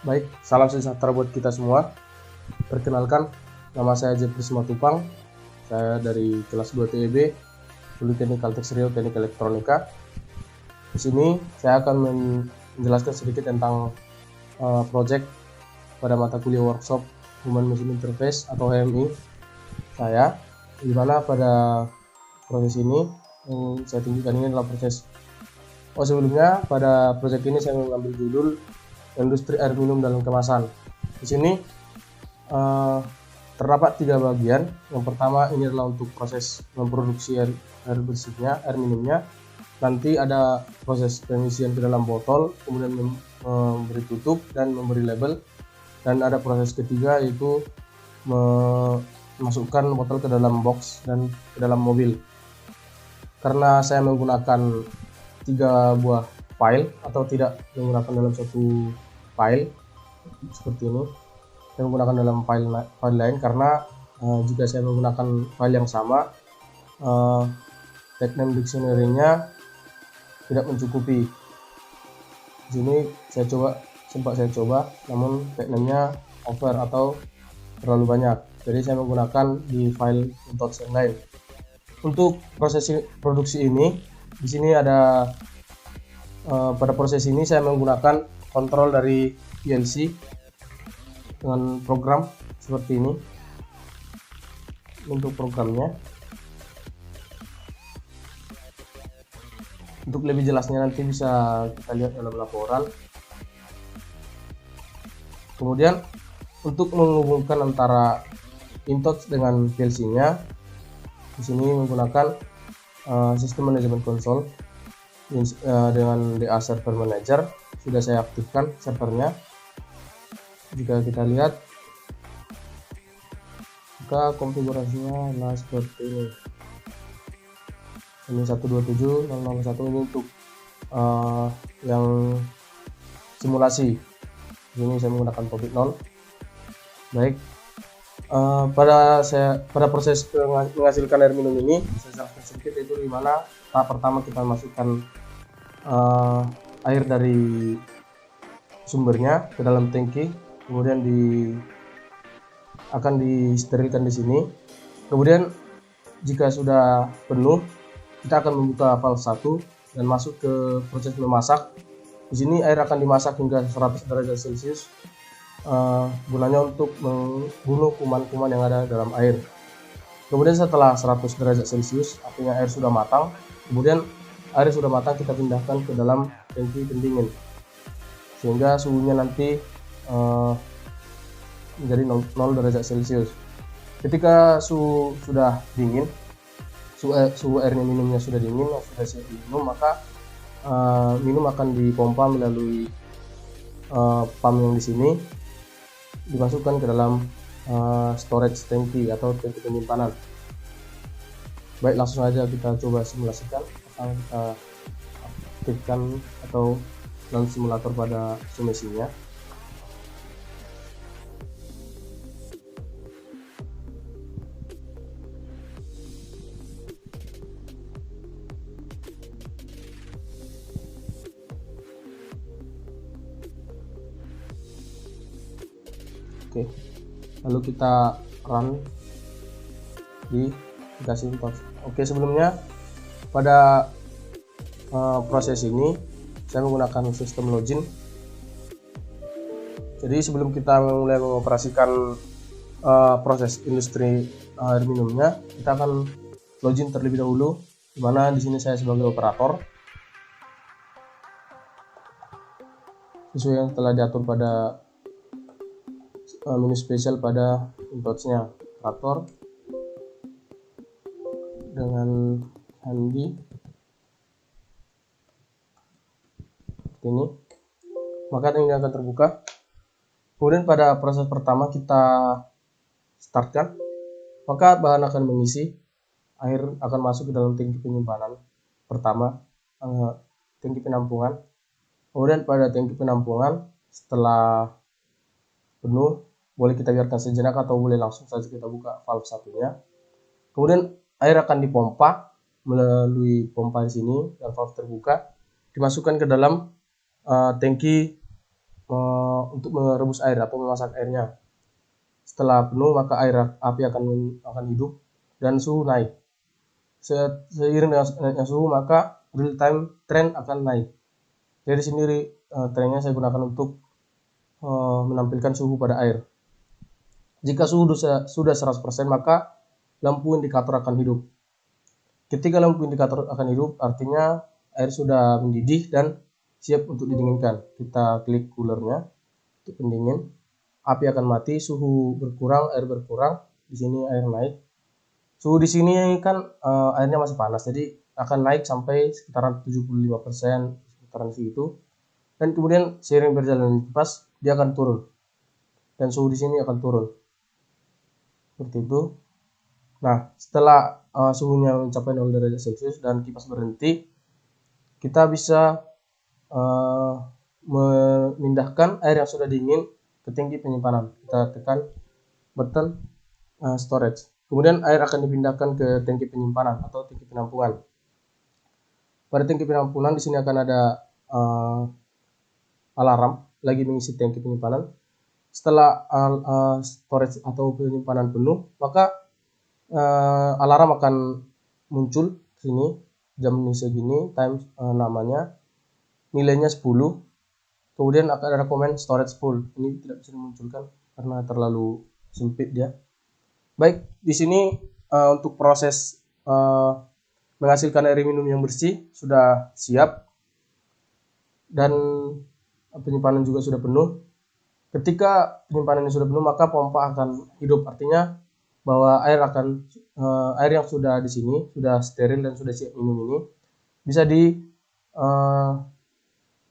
Baik, salam sejahtera buat kita semua. Perkenalkan, nama saya Jeffrey Simatupang. Saya dari kelas 2 TEB, Politeknik Caltech Riau Teknik Elektronika. Di sini saya akan menjelaskan sedikit tentang proyek pada mata kuliah workshop Human Machine Interface atau HMI saya, di mana pada proses ini yang saya tunjukkan ini adalah proses. Sebelumnya pada proyek ini saya mengambil judul Industri Air Minum dalam Kemasan. Di sini terdapat 3 bagian. Yang pertama ini adalah untuk proses memproduksi air bersihnya, air minumnya. Nanti ada proses pengisian ke dalam botol, kemudian memberi tutup dan memberi label. Dan ada proses ketiga yaitu memasukkan botol ke dalam box dan ke dalam mobil. Karena saya menggunakan 3 buah file atau tidak menggunakan dalam satu file seperti ini, saya menggunakan dalam file lain karena jika saya menggunakan file yang sama, tag name dictionary-nya tidak mencukupi. Di sini sempat saya coba, namun tag name-nya over atau terlalu banyak. Jadi saya menggunakan di file .docs yang lain. Untuk proses produksi ini, di sini ada pada proses ini saya menggunakan kontrol dari PLC dengan program seperti ini. Untuk programnya, untuk lebih jelasnya nanti bisa kita lihat dalam laporan. Kemudian untuk menghubungkan antara InTouch dengan PLC-nya, di sini menggunakan sistem manajemen konsol dengan DA Server Manager. Sudah saya aktifkan servernya. Jika kita lihat, maka konfigurasinya adalah seperti ini. Ini 127.001 ini untuk yang simulasi. Ini saya menggunakan topik 0. Baik, pada proses menghasilkan air minum ini saya jelaskan sedikit, yaitu di mana tahap pertama kita masukkan air dari sumbernya ke dalam tangki, kemudian akan disterilkan di sini. Kemudian jika sudah penuh, kita akan membuka valve 1 dan masuk ke proses memasak. Di sini air akan dimasak hingga 100 derajat Celcius, gunanya untuk membunuh kuman-kuman yang ada dalam air. Kemudian setelah 100 derajat Celcius, artinya air sudah matang. Kemudian air sudah matang kita pindahkan ke dalam tangki pendingin, sehingga suhunya nanti menjadi 0 derajat Celcius. Ketika suhu sudah dingin, suhu airnya minumnya sudah dingin, sudah siap diminum, maka minum akan dipompa melalui pump yang di sini, dimasukkan ke dalam storage tangki atau tangki penyimpanan. Baik, langsung saja kita coba simulasikan. Kita aktifkan atau dalam simulator pada mesinnya. Oke, lalu kita run di aplikasi InTouch. Oke, sebelumnya pada proses ini saya menggunakan sistem login. Jadi sebelum kita mulai mengoperasikan proses industri air minumnya, kita akan login terlebih dahulu, di mana di sini saya sebagai operator sesuai yang telah diatur pada menu spesial pada InTouch-nya. Operator dengan handy seperti ini, maka ini akan terbuka. Kemudian pada proses pertama kita startkan, maka bahan akan mengisi, air akan masuk ke dalam tangki penyimpanan pertama, tangki penampungan. Kemudian pada tangki penampungan setelah penuh, boleh kita biarkan sejenak atau boleh langsung saja kita buka valve satunya. Kemudian air akan dipompa melalui pompa di sini dan valve terbuka, dimasukkan ke dalam tangki untuk merebus air atau memasak airnya. Setelah penuh maka api akan hidup dan suhu naik. Seiring dengan naiknya suhu maka real time trend akan naik. Jadi sendiri trennya saya gunakan untuk menampilkan suhu pada air. Jika suhu sudah 100% maka lampu indikator akan hidup. Ketika lampu indikator akan hidup artinya air sudah mendidih dan siap untuk didinginkan. Kita klik coolernya untuk pendingin. Api akan mati, suhu berkurang, air berkurang. Di sini air naik. Suhu di sini kan airnya masih panas, jadi akan naik sampai sekitaran 75%, sekitaran segitu. Dan kemudian seiring berjalan kipas, dia akan turun. Dan suhu di sini akan turun. Seperti itu. Nah, setelah suhunya mencapai 0 derajat Celcius dan kipas berhenti, kita bisa memindahkan air yang sudah dingin ke tangki penyimpanan. Kita tekan button storage. Kemudian air akan dipindahkan ke tangki penyimpanan atau tangki penampungan. Pada tangki penampungan di sini akan ada alarm lagi mengisi tangki penyimpanan. Setelah storage atau penyimpanan penuh, maka alarm akan muncul sini, jam ini segini, time namanya, nilainya 10. Kemudian akan ada komen storage full. Ini tidak bisa dimunculkan karena terlalu sempit dia. Baik, di sini untuk proses menghasilkan air minum yang bersih sudah siap dan penyimpanan juga sudah penuh. Ketika penyimpanan ini sudah penuh maka pompa akan hidup, artinya bahwa air yang sudah di sini sudah steril dan sudah siap minum ini bisa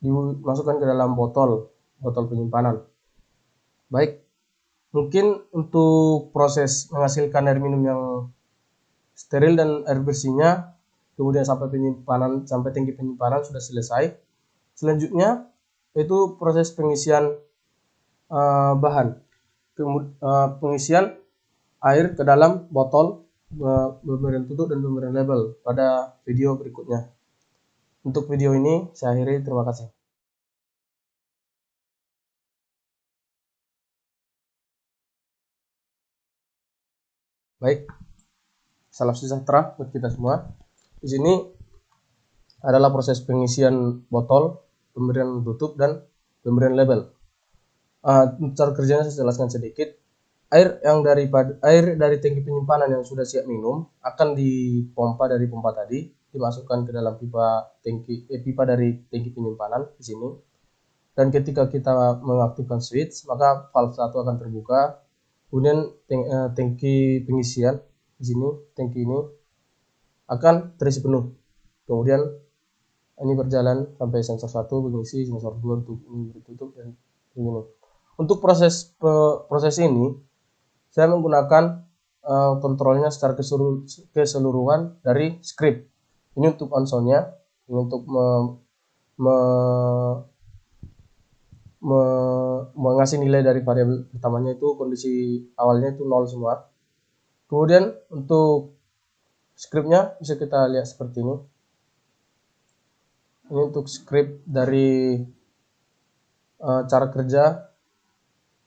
dimasukkan ke dalam botol penyimpanan. Baik, mungkin untuk proses menghasilkan air minum yang steril dan air bersihnya, kemudian sampai tangki penyimpanan sudah selesai. Selanjutnya itu proses pengisian bahan, pengisian air ke dalam botol, pemberian tutup dan pemberian label pada video berikutnya. Untuk video ini saya akhiri, terima kasih. Baik, salam sejahtera buat kita semua. Di sini adalah proses pengisian botol, pemberian tutup dan pemberian label. Cara kerjanya saya jelaskan sedikit. Air dari tangki penyimpanan yang sudah siap minum akan dipompa dari pompa tadi, dimasukkan ke dalam pipa dari tangki penyimpanan di sini. Dan ketika kita mengaktifkan switch, maka valve 1 akan terbuka. Kemudian tangki pengisian di sini, tangki ini akan terisi penuh. Kemudian ini berjalan sampai sensor 1 mengisi, sensor 2 untuk ditutup dan begini. Untuk proses ini saya menggunakan kontrolnya secara keseluruhan dari script. Ini untuk konsolnya, ini untuk mengasih nilai dari variabel pertamanya itu kondisi awalnya itu 0 semua. Kemudian untuk scriptnya bisa kita lihat seperti ini. Ini untuk script dari cara kerja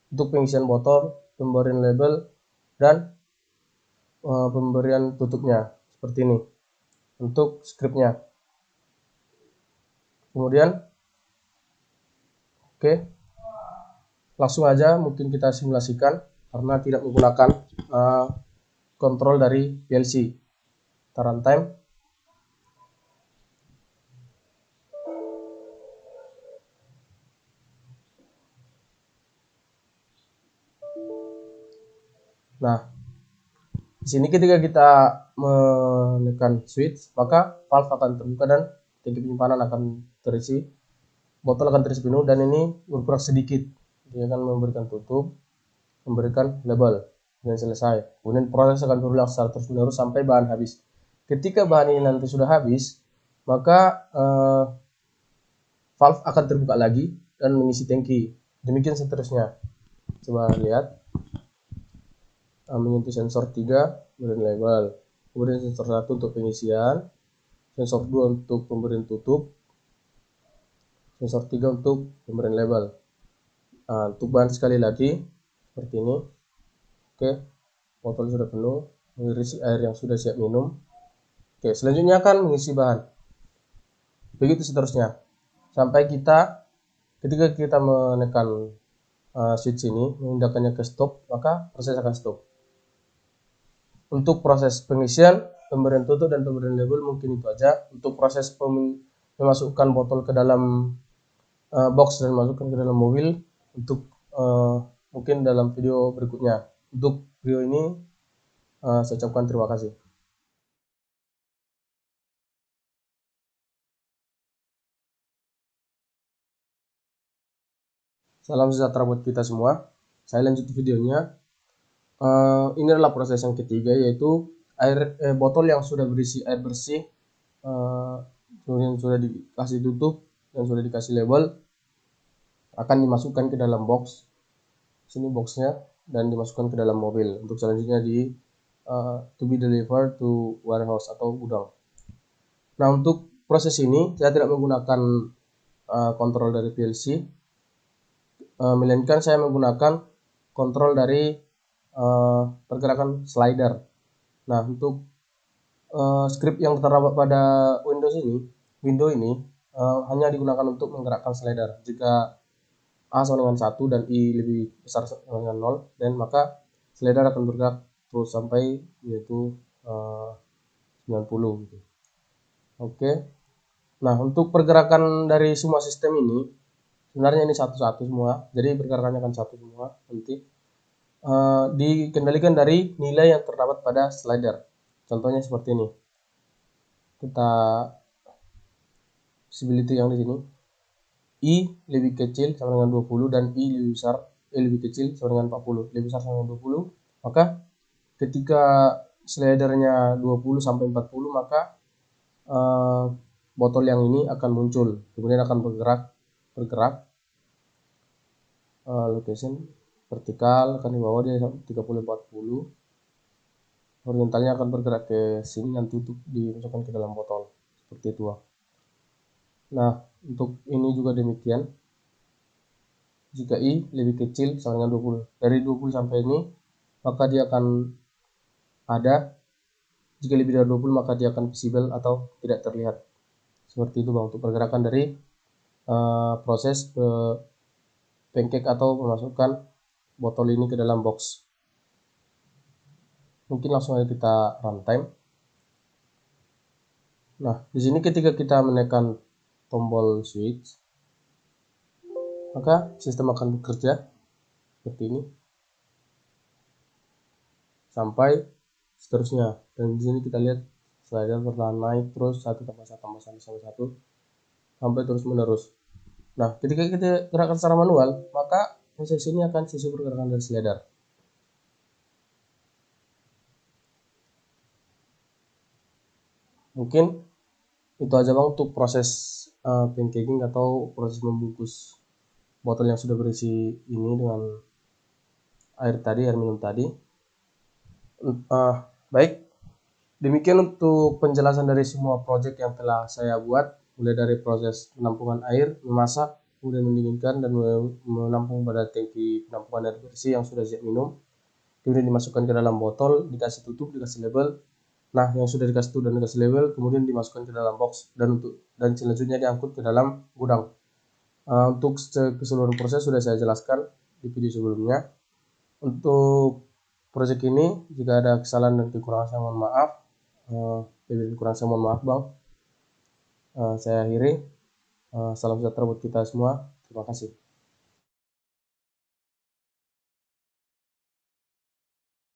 untuk pengisian botol, pemberian label, dan pemberian tutupnya seperti ini untuk scriptnya. Kemudian oke, langsung aja mungkin kita simulasikan karena tidak menggunakan kontrol dari PLC. Kita runtime. Nah, di sini ketika kita menekan switch, maka valve akan terbuka dan tangki penyimpanan akan terisi, botol akan terisi penuh, dan ini berkurang sedikit. Dia akan memberikan tutup, memberikan label, dan selesai. Kemudian proses akan berulang secara terus-menerus sampai bahan habis. Ketika bahan ini nanti sudah habis, maka valve akan terbuka lagi dan mengisi tangki. Demikian seterusnya. Coba lihat. Menyentuh sensor 3 pemberian label, kemudian sensor 1 untuk pengisian, sensor 2 untuk pemberian tutup, sensor 3 untuk pemberian label. Untuk bahan sekali lagi seperti ini. Oke, botol sudah penuh, mengisi air yang sudah siap minum. Oke, selanjutnya akan mengisi bahan. Begitu seterusnya. Sampai ketika kita menekan switch ini, memindahkannya ke stop, maka proses akan stop. Untuk proses pengisian, pemberian tutup dan pemberian label mungkin itu aja. Untuk proses memasukkan botol ke dalam box dan masukkan ke dalam mobil, untuk mungkin dalam video berikutnya. Untuk video ini saya ucapkan terima kasih. Salam sejahtera buat kita semua. Saya lanjut videonya. Ini adalah proses yang ketiga, yaitu botol yang sudah berisi air bersih, yang sudah dikasih tutup dan sudah dikasih label, akan dimasukkan ke dalam box. Sini boxnya, dan dimasukkan ke dalam mobil. Untuk selanjutnya to be delivered to warehouse atau gudang. Nah, untuk proses ini saya tidak menggunakan kontrol dari PLC, melainkan saya menggunakan kontrol dari pergerakan slider. Nah, untuk script yang terdapat pada window ini hanya digunakan untuk menggerakkan slider. Jika A sama dengan 1 dan I lebih besar sama dengan 0, dan maka slider akan bergerak terus sampai yaitu 90 gitu. Oke. Nah, untuk pergerakan dari semua sistem ini sebenarnya ini satu-satu semua, jadi pergerakannya akan satu semua nanti. Dikendalikan dari nilai yang terdapat pada slider. Contohnya seperti ini. Kita visibility yang di sini. I lebih kecil sama dengan 20 dan I lebih besar, lebih kecil sama dengan 40, lebih besar sama dengan 20. Maka ketika slidernya 20 sampai 40, maka botol yang ini akan muncul, kemudian akan bergerak location vertikal akan di bawah dia 30-40, horizontalnya akan bergerak ke sini, nanti untuk dimasukkan ke dalam botol seperti itu. Nah, untuk ini juga demikian. Jika I lebih kecil sama dengan 20, dari 20 sampai ini, maka dia akan ada. Jika lebih dari 20, maka dia akan visible atau tidak terlihat. Seperti itu Bang, untuk pergerakan dari proses pancake atau memasukkan botol ini ke dalam box. Mungkin langsung aja kita runtime. Nah, di sini ketika kita menekan tombol switch, maka sistem akan bekerja seperti ini sampai seterusnya. Dan di sini kita lihat slider perlahan naik terus 1 tambah 1 tambah 1 sampai 1 sampai terus menerus. Nah, ketika kita gerakan secara manual, maka proses ini akan sisi pergerakan dari slider. Mungkin itu aja Bang untuk proses pancaking atau proses membungkus botol yang sudah berisi ini dengan air minum tadi. Baik, demikian untuk penjelasan dari semua project yang telah saya buat, mulai dari proses penampungan air, memasak, kemudian mendinginkan dan menampung pada tangki penampungan air bersih yang sudah siap minum, kemudian dimasukkan ke dalam botol, dikasih tutup, dikasih label. Nah, yang sudah dikasih tutup dan dikasih label kemudian dimasukkan ke dalam box dan selanjutnya diangkut ke dalam gudang. Untuk keseluruhan proses sudah saya jelaskan di video sebelumnya. Untuk proyek ini jika ada kesalahan dan kekurangan saya mohon maaf. Lebih kurang saya mohon maaf Bang. Saya akhiri. Salam sejahtera buat kita semua. Terima kasih.